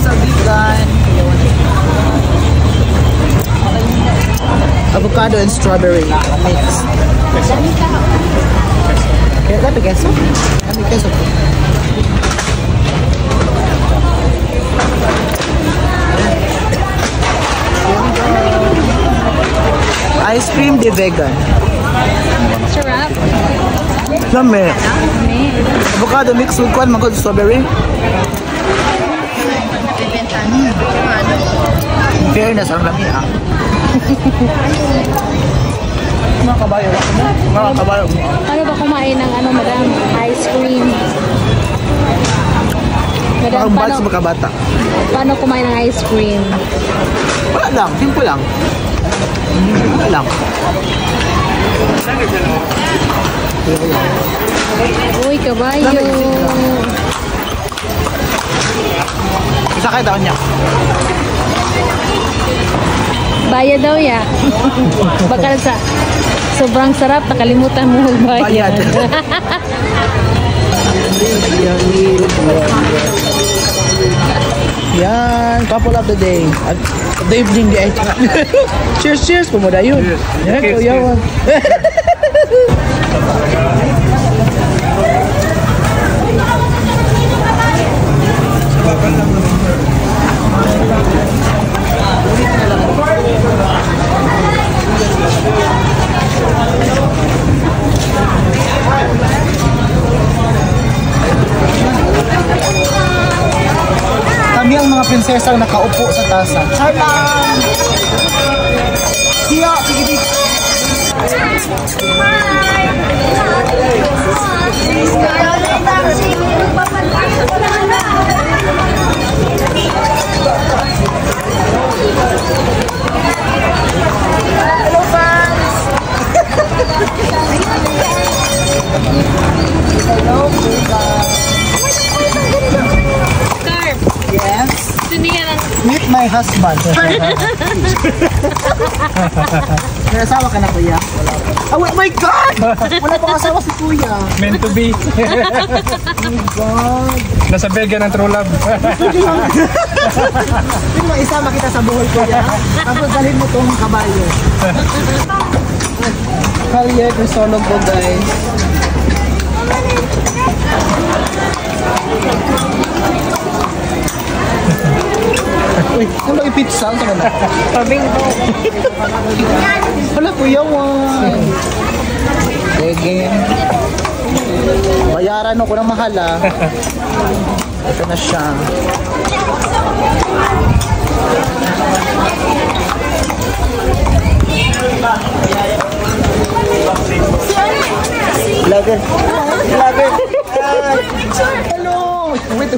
sa vegan. Avocado and strawberry mix. Kaya ka queso? Kami queso. Ice cream de vegan. Sarap. Lame. Avocado mix with kwan magod strawberry. In fairness, ang lami ah. Mga kabayo. Mga kabayo. Paano ba kumain ng ano, madam? Ice cream. Madam, Ang bad sa mga bata. paano kumain ng ice cream? Wala lang, simple lang. Wala lang. Uy, kabayo. Isa kayo daw niya. Bayad daw ya. Bakal sa sobrang sarap, nakalimutan mo magbayad. Bayad. Yan, couple of the day. At the evening day. Cheers, cheers. Kumuda yun. Yan, kuyawan. Kami ang mga prinsesang nakaupo sa tasa. Charlang! Hiya! Tigibig! Hello fans! Hello fans! Carp, Yes? siniya lang. Meet my husband. May asawa ka na, kuya? Oh my God! Wala pang asawa si kuya. Meant to be. Oh my God. Nasa vegan ang true love. Hindi mo isama kita sa buhol, kuya. Tapos dalhin mo itong kabayo. Javier Crisolog po, guys. Uy, kung may pizza, ang na. Pabing po. Wala, kuya, wan. Sige. Bayaran ako ng mahal, ah. Ito na siya. Vlogger. Vlogger. Hello. Wait,